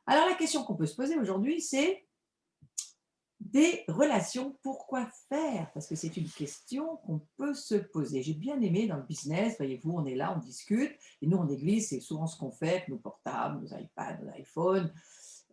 Alors la question qu'on peut se poser aujourd'hui, c'est des relations, pourquoi faire? Parce que c'est une question qu'on peut se poser. J'ai bien aimé dans le business, voyez-vous, on est là, on discute, et nous en église, c'est souvent ce qu'on fait avec nos portables, nos iPads, nos iPhones,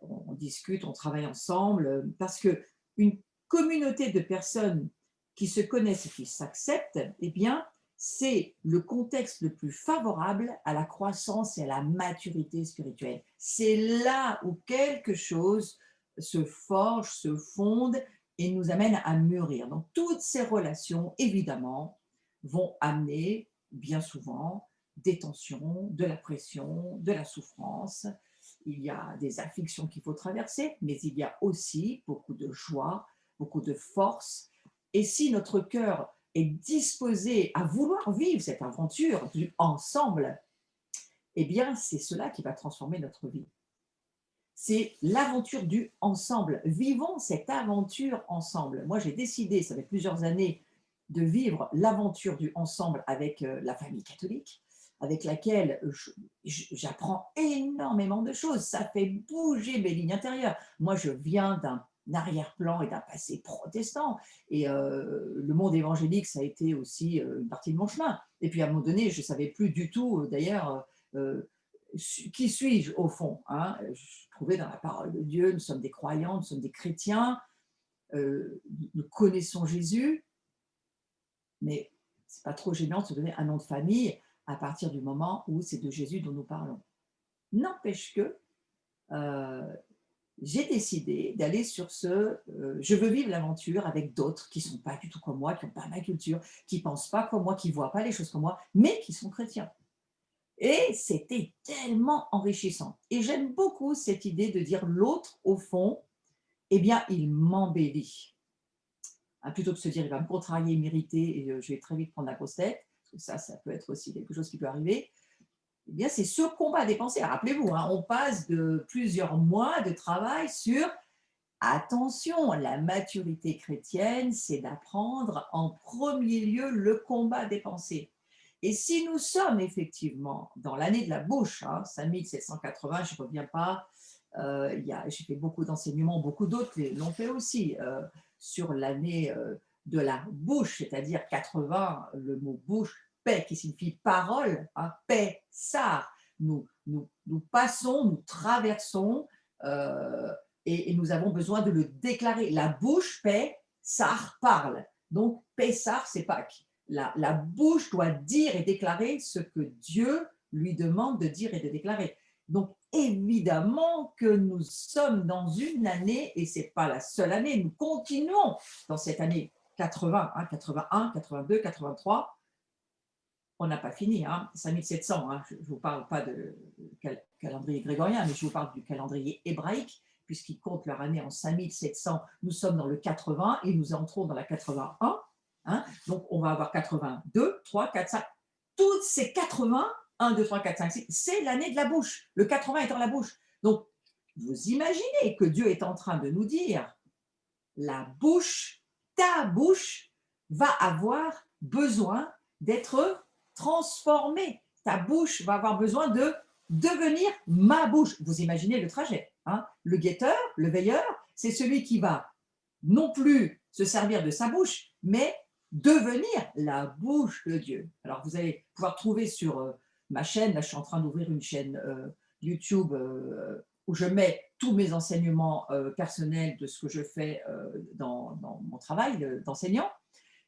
on discute, on travaille ensemble, parce que une communauté de personnes qui se connaissent et qui s'acceptent, eh bien, c'est le contexte le plus favorable à la croissance et à la maturité spirituelle. C'est là où quelque chose se forge, se fonde et nous amène à mûrir. Donc, toutes ces relations, évidemment, vont amener, bien souvent, des tensions, de la pression, de la souffrance. Il y a des afflictions qu'il faut traverser, mais il y a aussi beaucoup de joie, beaucoup de force. Et si notre cœur est disposé à vouloir vivre cette aventure du ensemble, eh bien, c'est cela qui va transformer notre vie. C'est l'aventure du ensemble. Vivons cette aventure ensemble. Moi, j'ai décidé, ça fait plusieurs années, de vivre l'aventure du ensemble avec la famille catholique, avec laquelle j'apprends énormément de choses. Ça fait bouger mes lignes intérieures. Moi, je viens d'un arrière-plan et d'un passé protestant. Et le monde évangélique, ça a été aussi une partie de mon chemin. Et puis, à un moment donné, je ne savais plus du tout, d'ailleurs, qui suis-je au fond, hein? Je trouvais dans la parole de Dieu, nous sommes des croyants, nous sommes des chrétiens, nous connaissons Jésus, mais c'est pas trop gênant de se donner un nom de famille à partir du moment où c'est de Jésus dont nous parlons. N'empêche que j'ai décidé d'aller sur je veux vivre l'aventure avec d'autres qui ne sont pas du tout comme moi, qui n'ont pas ma culture, qui ne pensent pas comme moi, qui ne voient pas les choses comme moi, mais qui sont chrétiens. Et c'était tellement enrichissant. Et j'aime beaucoup cette idée de dire l'autre, au fond, eh bien, il m'embellit. Hein, plutôt que de se dire, il va me contrarier, m'irriter, et je vais très vite prendre la grosse tête, parce que ça peut être aussi quelque chose qui peut arriver. Eh bien, c'est ce combat des pensées. Rappelez-vous, hein, on passe de plusieurs mois de travail sur, attention, la maturité chrétienne, c'est d'apprendre en premier lieu le combat des pensées. Et si nous sommes effectivement dans l'année de la bouche, hein, 5780, je ne reviens pas, j'ai fait beaucoup d'enseignements, beaucoup d'autres l'ont fait aussi, sur l'année de la bouche, c'est-à-dire 80, le mot bouche, paix, qui signifie parole, hein, paix, ça. Nous passons, nous traversons, euh, et nous avons besoin de le déclarer. La bouche, paix, Sar parle. Donc, Pessar, c'est Pâques. La bouche doit dire et déclarer ce que Dieu lui demande de dire et de déclarer. Donc, évidemment que nous sommes dans une année, et ce n'est pas la seule année, nous continuons dans cette année 80, hein, 81, 82, 83. On n'a pas fini, hein, 5700. Hein, je ne vous parle pas de calendrier grégorien, mais je vous parle du calendrier hébraïque, puisqu'ils comptent leur année en 5700. Nous sommes dans le 80 et nous entrons dans la 81. Hein, donc, on va avoir 82, 3, 4, 5. Toutes ces 80, 1, 2, 3, 4, 5, 6, c'est l'année de la bouche. Le 80 étant la bouche. Donc, vous imaginez que Dieu est en train de nous dire, la bouche, ta bouche, va avoir besoin d'être transformée. Ta bouche va avoir besoin de devenir ma bouche. Vous imaginez le trajet. Hein? Le guetteur, le veilleur, c'est celui qui va non plus se servir de sa bouche, mais devenir la bouche de Dieu. Alors vous allez pouvoir trouver sur ma chaîne, là je suis en train d'ouvrir une chaîne YouTube où je mets tous mes enseignements personnels de ce que je fais dans mon travail d'enseignant.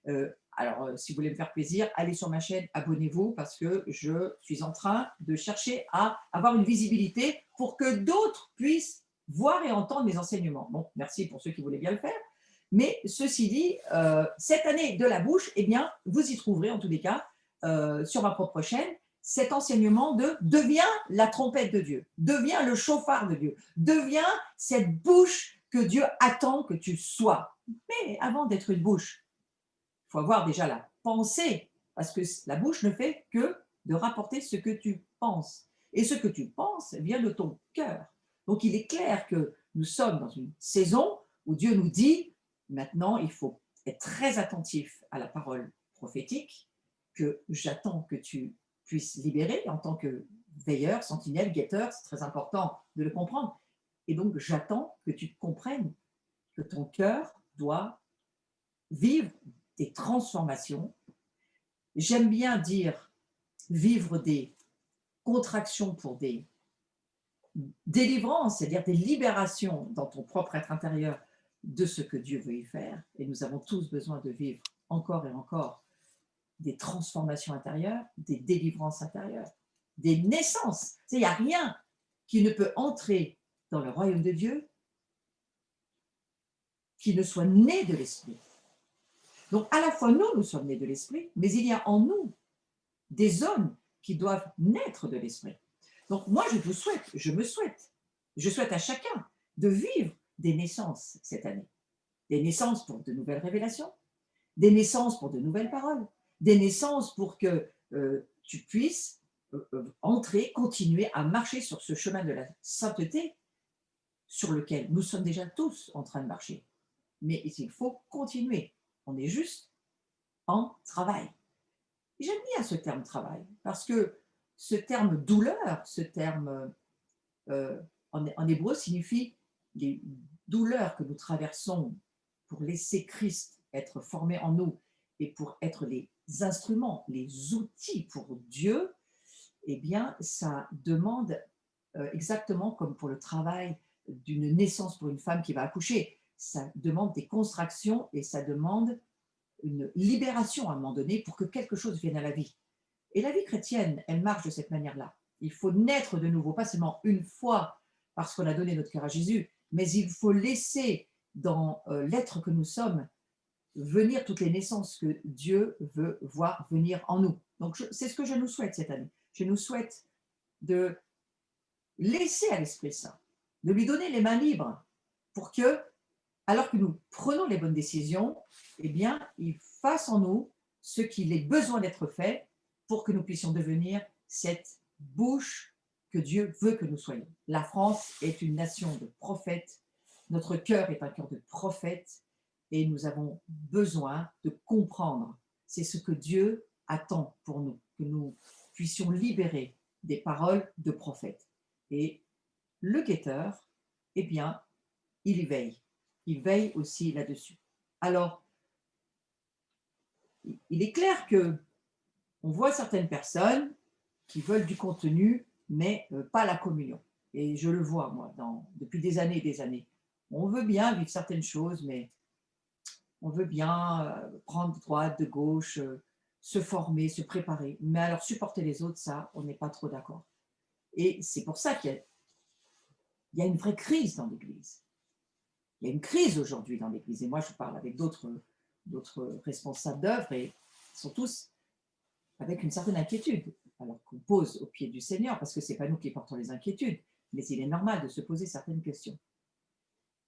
Si vous voulez me faire plaisir, allez sur ma chaîne, abonnez-vous parce que je suis en train de chercher à avoir une visibilité pour que d'autres puissent voir et entendre mes enseignements. Bon, merci pour ceux qui voulaient bien le faire. Mais ceci dit, cette année de la bouche, eh bien, vous y trouverez en tous les cas, sur ma propre chaîne, cet enseignement de deviens la trompette de Dieu, deviens le chauffard de Dieu, deviens cette bouche que Dieu attend que tu sois. Mais avant d'être une bouche, il faut avoir déjà la pensée, parce que la bouche ne fait que de rapporter ce que tu penses. Et ce que tu penses vient de ton cœur. Donc il est clair que nous sommes dans une saison où Dieu nous dit, maintenant il faut être très attentif à la parole prophétique, que j'attends que tu puisses libérer en tant que veilleur, sentinelle, guetteur, c'est très important de le comprendre. Et donc, j'attends que tu comprennes que ton cœur doit vivre des transformations. J'aime bien dire vivre des contractions pour des délivrances, c'est-à-dire des libérations dans ton propre être intérieur de ce que Dieu veut y faire. Et nous avons tous besoin de vivre encore et encore des transformations intérieures, des délivrances intérieures, des naissances. Il n'y a rien qui ne peut entrer dans le royaume de Dieu qui ne soit né de l'Esprit. Donc, à la fois, nous sommes nés de l'Esprit, mais il y a en nous des hommes qui doivent naître de l'Esprit. Donc, moi, je souhaite à chacun de vivre des naissances cette année. Des naissances pour de nouvelles révélations, des naissances pour de nouvelles paroles, des naissances pour que tu puisses entrer, continuer à marcher sur ce chemin de la sainteté sur lequel nous sommes déjà tous en train de marcher. Mais il faut continuer. On est juste en travail. J'aime bien ce terme travail parce que ce terme douleur, ce terme en hébreu signifie les douleurs que nous traversons pour laisser Christ être formé en nous et pour être les instruments, les outils pour Dieu. Eh bien, ça demande exactement comme pour le travail d'une naissance pour une femme qui va accoucher, ça demande des contractions et ça demande une libération à un moment donné pour que quelque chose vienne à la vie. Et la vie chrétienne, elle marche de cette manière-là. Il faut naître de nouveau, pas seulement une fois parce qu'on a donné notre cœur à Jésus, mais il faut laisser dans l'être que nous sommes venir toutes les naissances que Dieu veut voir venir en nous. Donc c'est ce que je nous souhaite cette année. Je nous souhaite de laisser à l'Esprit Saint, de lui donner les mains libres pour que, alors que nous prenons les bonnes décisions, eh bien, il fasse en nous ce qu'il est besoin d'être fait pour que nous puissions devenir cette bouche que Dieu veut que nous soyons. La France est une nation de prophètes, notre cœur est un cœur de prophètes et nous avons besoin de comprendre. C'est ce que Dieu attend pour nous, que nous puissions libérer des paroles de prophètes. Et le guetteur, eh bien, il y veille. Il veille aussi là-dessus. Alors, il est clair que on voit certaines personnes qui veulent du contenu, mais pas la communion. Et je le vois, moi, depuis des années et des années. On veut bien vivre certaines choses, mais on veut bien prendre de droite, de gauche, se former, se préparer. Mais alors, supporter les autres, ça, on n'est pas trop d'accord. Et c'est pour ça qu'il y a une vraie crise dans l'Église. Il y a une crise aujourd'hui dans l'Église. Et moi, je parle avec d'autres responsables d'œuvre et ils sont tous avec une certaine inquiétude, alors qu'on pose au pied du Seigneur, parce que ce n'est pas nous qui portons les inquiétudes, mais il est normal de se poser certaines questions.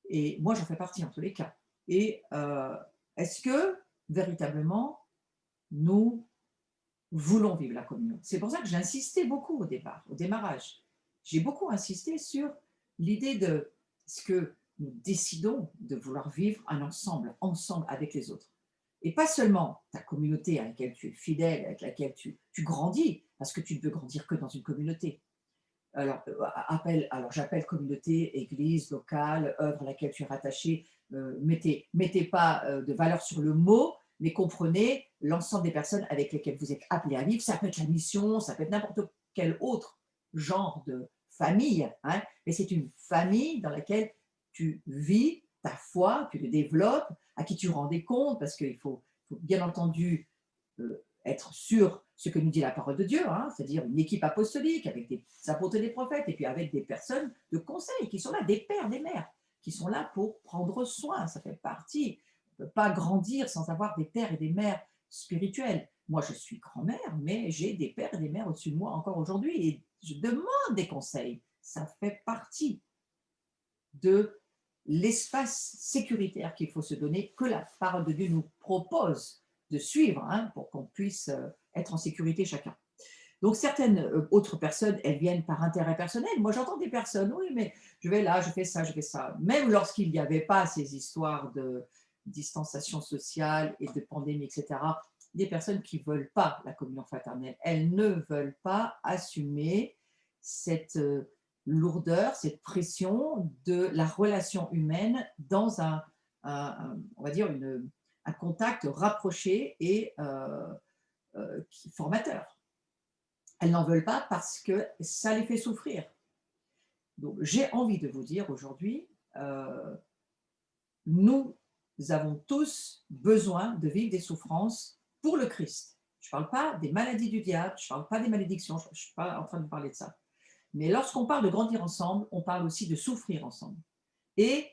Et moi, j'en fais partie en tous les cas. Et est-ce que, véritablement, nous voulons vivre la communion? C'est pour ça que j'insistais beaucoup au démarrage. J'ai beaucoup insisté sur l'idée de ce que nous décidons de vouloir vivre ensemble avec les autres. Et pas seulement ta communauté à laquelle tu es fidèle, avec laquelle tu grandis, parce que tu ne peux grandir que dans une communauté. Alors j'appelle communauté, église, locale, œuvre à laquelle tu es rattaché. Mettez pas de valeur sur le mot, mais comprenez l'ensemble des personnes avec lesquelles vous êtes appelés à vivre. Ça peut être la mission, ça peut être n'importe quel autre genre de famille, hein, mais c'est une famille dans laquelle tu vis ta foi, tu le développes, à qui tu rends des comptes, parce qu'il faut bien entendu être sur ce que nous dit la parole de Dieu, hein, c'est-à-dire une équipe apostolique avec des apôtres et des prophètes, et puis avec des personnes de conseil qui sont là, des pères, des mères, qui sont là pour prendre soin, ça fait partie. On ne peut pas grandir sans avoir des pères et des mères spirituels. Moi, je suis grand-mère, mais j'ai des pères et des mères au-dessus de moi encore aujourd'hui, et je demande des conseils. Ça fait partie de l'espace sécuritaire qu'il faut se donner, que la parole de Dieu nous propose de suivre, hein, pour qu'on puisse être en sécurité chacun. Donc certaines autres personnes, elles viennent par intérêt personnel. Moi, j'entends des personnes, oui, mais je vais là, je fais ça, je fais ça. Même lorsqu'il n'y avait pas ces histoires de distanciation sociale et de pandémie, etc., des personnes qui ne veulent pas la communion fraternelle, elles ne veulent pas assumer cette lourdeur, cette pression de la relation humaine dans on va dire, un contact rapproché et formateur. Elles n'en veulent pas parce que ça les fait souffrir. Donc, j'ai envie de vous dire aujourd'hui, nous avons tous besoin de vivre des souffrances pour le Christ. Je ne parle pas des maladies du diable, je ne parle pas des malédictions, je ne suis pas en train de parler de ça. Mais lorsqu'on parle de grandir ensemble, on parle aussi de souffrir ensemble. Et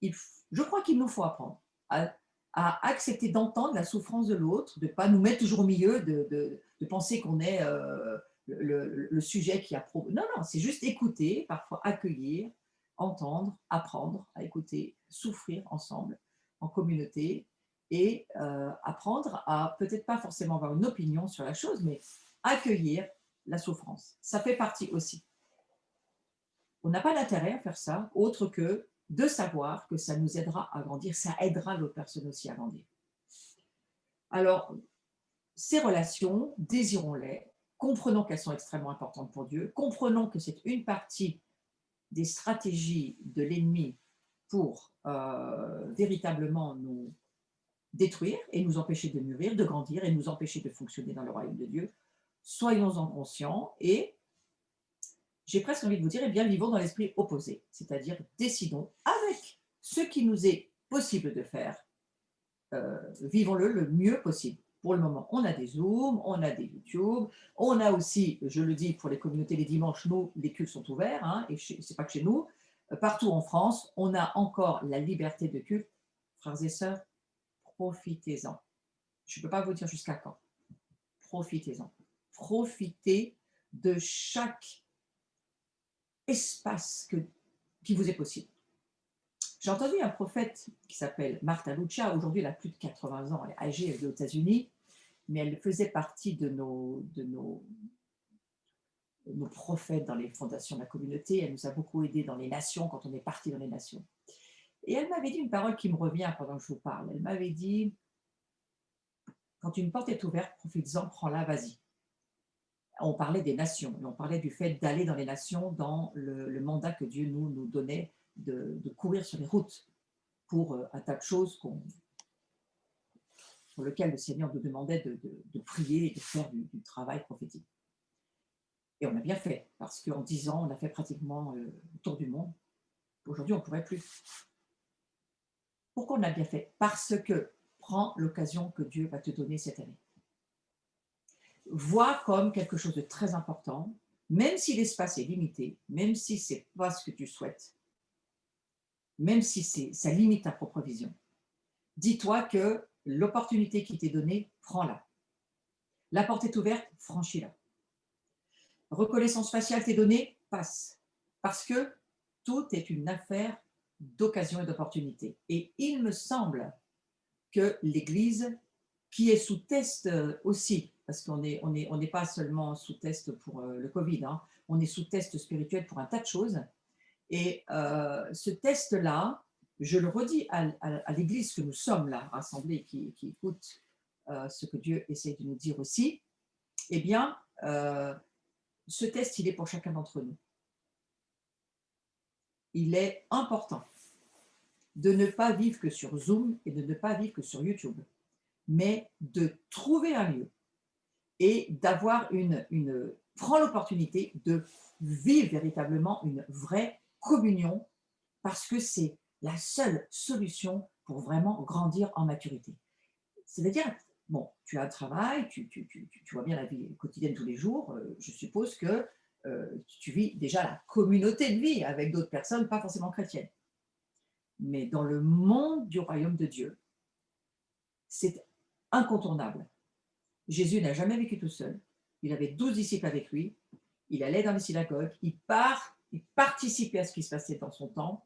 je crois qu'il nous faut apprendre à accepter d'entendre la souffrance de l'autre, de ne pas nous mettre toujours au milieu, de penser qu'on est le sujet qui approuve. Non, non, c'est juste écouter, parfois accueillir, entendre, apprendre à écouter, souffrir ensemble, en communauté, et apprendre à peut-être pas forcément avoir une opinion sur la chose, mais accueillir la souffrance. Ça fait partie aussi. On n'a pas d'intérêt à faire ça, autre que de savoir que ça nous aidera à grandir, ça aidera l'autre personne aussi à grandir. Alors, ces relations, désirons-les, comprenons qu'elles sont extrêmement importantes pour Dieu, comprenons que c'est une partie des stratégies de l'ennemi pour véritablement nous détruire et nous empêcher de mûrir, de grandir et nous empêcher de fonctionner dans le royaume de Dieu. Soyons-en conscients et j'ai presque envie de vous dire, eh bien, vivons dans l'esprit opposé, c'est-à-dire décidons avec ce qui nous est possible de faire, vivons-le le mieux possible. Pour le moment, on a des Zooms, on a des YouTube, on a aussi, je le dis pour les communautés les dimanches, nous, les cultes sont ouverts, hein, et ce n'est pas que chez nous, partout en France, on a encore la liberté de culte. Frères et sœurs, profitez-en. Je ne peux pas vous dire jusqu'à quand. Profitez-en. Profitez de chaque espace qui vous est possible. J'ai entendu un prophète qui s'appelle Martha Lucia, aujourd'hui elle a plus de 80 ans, elle est âgée, elle est aux États-Unis, mais elle faisait partie de nos prophètes dans les fondations de la communauté, elle nous a beaucoup aidés dans les nations, quand on est parti dans les nations. Et elle m'avait dit une parole qui me revient pendant que je vous parle, elle m'avait dit, quand une porte est ouverte, profites-en, prends-la, vas-y. On parlait des nations, et on parlait du fait d'aller dans les nations, dans le mandat que Dieu nous donnait de courir sur les routes pour un tas de choses sur lesquelles le Seigneur nous demandait de prier et de faire du travail prophétique. Et on a bien fait, parce qu'en 10 ans, on a fait pratiquement le tour du monde. Aujourd'hui, on ne pourrait plus. Pourquoi on a bien fait? Parce que prends l'occasion que Dieu va te donner cette année. Vois comme quelque chose de très important, même si l'espace est limité, même si ce n'est pas ce que tu souhaites, même si ça limite ta propre vision. Dis-toi que l'opportunité qui t'est donnée, prends-la. La porte est ouverte, franchis-la. Reconnaissance faciale t'est donnée, passe. Parce que tout est une affaire d'occasion et d'opportunité. Et il me semble que l'Église, qui est sous test aussi, parce qu'on n'est pas seulement sous test pour le Covid, hein, on est sous test spirituel pour un tas de choses. Et ce test-là, je le redis à l'Église que nous sommes là, rassemblés, qui écoute ce que Dieu essaie de nous dire aussi, eh bien, ce test, il est pour chacun d'entre nous. Il est important de ne pas vivre que sur Zoom et de ne pas vivre que sur YouTube, mais de trouver un lieu et d'avoir prends l'opportunité de vivre véritablement une vraie communion parce que c'est la seule solution pour vraiment grandir en maturité. C'est-à-dire, bon, tu as un travail, tu vois bien la vie quotidienne tous les jours, je suppose que tu vis déjà la communauté de vie avec d'autres personnes, pas forcément chrétiennes. Mais dans le monde du royaume de Dieu, c'est incontournable. Jésus n'a jamais vécu tout seul. Il avait 12 disciples avec lui. Il allait dans les synagogues. Il participait à ce qui se passait dans son temps.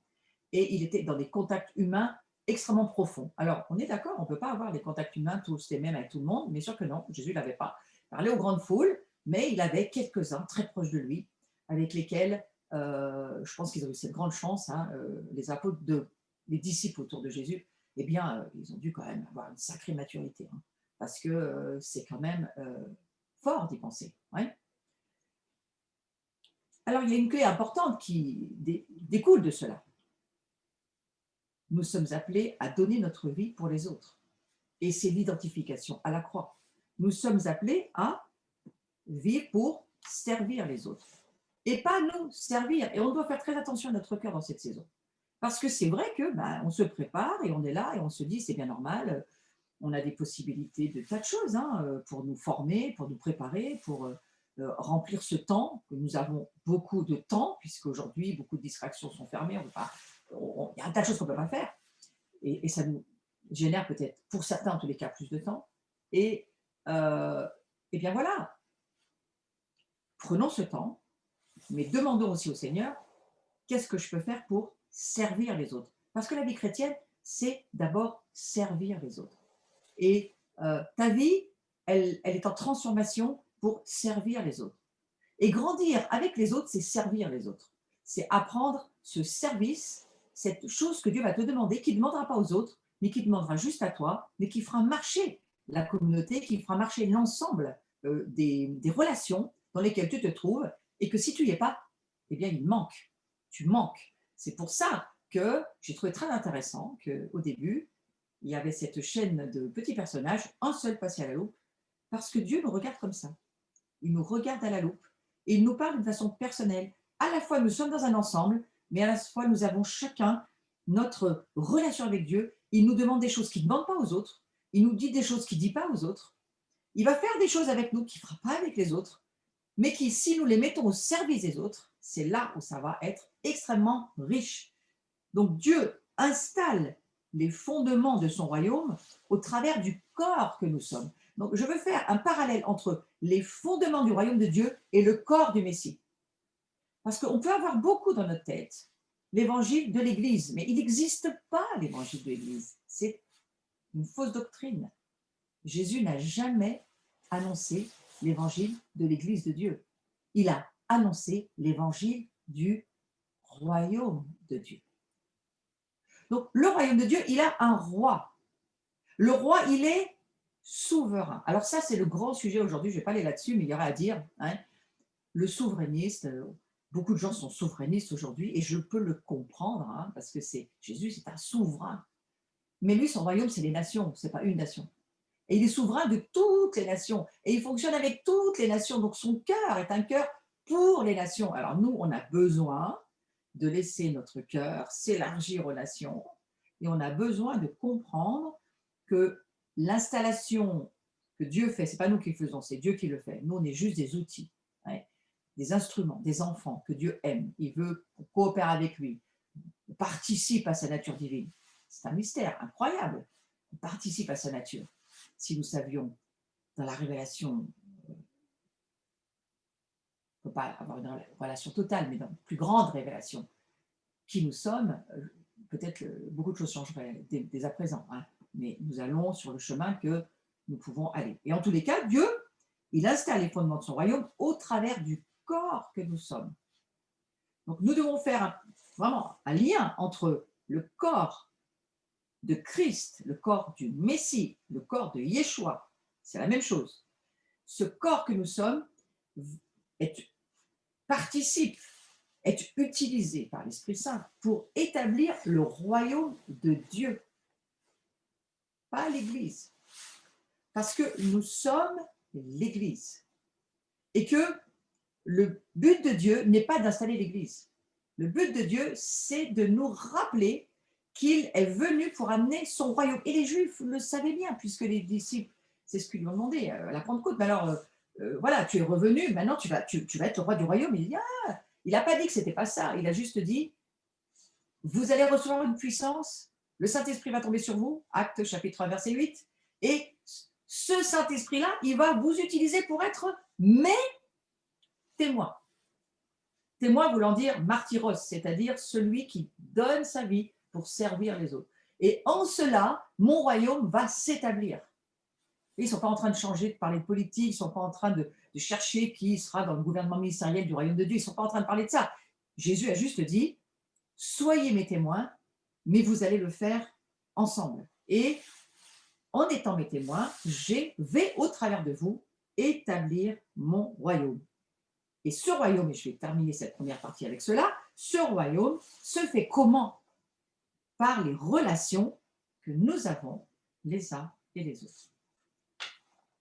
Et il était dans des contacts humains extrêmement profonds. Alors, on est d'accord, on ne peut pas avoir des contacts humains tous les mêmes avec tout le monde, mais sûr que non, Jésus ne l'avait pas. Il parlait aux grandes foules, mais il avait quelques-uns très proches de lui, avec lesquels, je pense qu'ils ont eu cette grande chance, hein, les apôtres, les disciples autour de Jésus, eh bien, ils ont dû quand même avoir une sacrée maturité, hein, parce que c'est quand même fort d'y penser. Ouais. Alors, il y a une clé importante qui découle de cela. Nous sommes appelés à donner notre vie pour les autres. Et c'est l'identification à la croix. Nous sommes appelés à vivre pour servir les autres. Et pas nous servir. Et on doit faire très attention à notre cœur dans cette saison. Parce que c'est vrai que on se prépare et on est là et on se dit c'est bien normal, on a des possibilités de tas de choses pour nous former, pour nous préparer, pour remplir ce temps, que nous avons beaucoup de temps, puisqu'aujourd'hui beaucoup de distractions sont fermées, il y a un tas de choses qu'on ne peut pas faire. Et ça nous génère peut-être, pour certains en tous les cas, plus de temps. Et, euh, et bien voilà, prenons ce temps, mais demandons aussi au Seigneur, qu'est-ce que je peux faire pour servir les autres? Parce que la vie chrétienne, c'est d'abord servir les autres. Et ta vie, elle est en transformation pour servir les autres. Et grandir avec les autres, c'est servir les autres. C'est apprendre ce service, cette chose que Dieu va te demander, qui ne demandera pas aux autres, mais qui demandera juste à toi, mais qui fera marcher la communauté, qui fera marcher l'ensemble des relations dans lesquelles tu te trouves, et que si tu n'y es pas, eh bien, il manque. Tu manques. C'est pour ça que j'ai trouvé très intéressant qu'au début, il y avait cette chaîne de petits personnages, un seul passé à la loupe, parce que Dieu nous regarde comme ça. Il nous regarde à la loupe et il nous parle d'une façon personnelle. À la fois, nous sommes dans un ensemble, mais à la fois, nous avons chacun notre relation avec Dieu. Il nous demande des choses qu'il ne demande pas aux autres. Il nous dit des choses qu'il ne dit pas aux autres. Il va faire des choses avec nous qu'il ne fera pas avec les autres, mais qui, si nous les mettons au service des autres, c'est là où ça va être extrêmement riche. Donc Dieu installe les fondements de son royaume au travers du corps que nous sommes. Donc je veux faire un parallèle entre les fondements du royaume de Dieu et le corps du Messie. Parce qu'on peut avoir beaucoup dans notre tête l'évangile de l'Église, mais il n'existe pas l'évangile de l'Église. C'est une fausse doctrine. Jésus n'a jamais annoncé l'évangile de l'Église de Dieu. Il a annoncé l'évangile du royaume de Dieu. Donc, le royaume de Dieu, il a un roi. Le roi, il est souverain. Alors ça, c'est le grand sujet aujourd'hui. Je ne vais pas aller là-dessus, mais il y aura à dire. Le souverainiste, beaucoup de gens sont souverainistes aujourd'hui, et je peux le comprendre, parce que Jésus, c'est un souverain. Mais lui, son royaume, c'est les nations, ce n'est pas une nation. Et il est souverain de toutes les nations. Et il fonctionne avec toutes les nations. Donc, son cœur est un cœur pour les nations. Alors, nous, on a besoin de laisser notre cœur s'élargir aux nations. Et on a besoin de comprendre que l'installation que Dieu fait, ce n'est pas nous qui le faisons, c'est Dieu qui le fait. Nous, on est juste des outils, des instruments, des enfants que Dieu aime. Il veut qu'on coopère avec lui, on participe à sa nature divine. C'est un mystère incroyable. On participe à sa nature. Si nous savions dans la révélation, on ne peut pas avoir une relation totale, mais dans une plus grande révélation, qui nous sommes, peut-être beaucoup de choses changeraient dès à présent. Mais nous allons sur le chemin que nous pouvons aller. Et en tous les cas, Dieu, il installe les fondements de son royaume au travers du corps que nous sommes. Donc nous devons faire vraiment un lien entre le corps de Christ, le corps du Messie, le corps de Yeshua. C'est la même chose. Ce corps que nous sommes participe, est utilisé par l'Esprit Saint pour établir le royaume de Dieu, pas l'Église. Parce que nous sommes l'Église. Et que le but de Dieu n'est pas d'installer l'Église. Le but de Dieu, c'est de nous rappeler qu'il est venu pour amener son royaume. Et les Juifs le savaient bien, puisque les disciples, c'est ce qu'ils lui ont demandé à la Pentecôte. Mais alors, voilà, tu es revenu, maintenant tu vas être le roi du royaume. Il dit, il n'a pas dit que ce n'était pas ça. Il a juste dit, vous allez recevoir une puissance, le Saint-Esprit va tomber sur vous, Actes chapitre 1, verset 8, et ce Saint-Esprit-là, il va vous utiliser pour être mes témoins. Témoin voulant dire martyros, c'est-à-dire celui qui donne sa vie pour servir les autres. Et en cela, mon royaume va s'établir. Ils ne sont pas en train de changer, de parler de politique, ils ne sont pas en train de chercher qui sera dans le gouvernement ministériel du royaume de Dieu, ils ne sont pas en train de parler de ça. Jésus a juste dit, soyez mes témoins, mais vous allez le faire ensemble. Et en étant mes témoins, je vais au travers de vous établir mon royaume. Et ce royaume, et je vais terminer cette première partie avec cela, ce royaume se fait comment? Par les relations que nous avons les uns et les autres.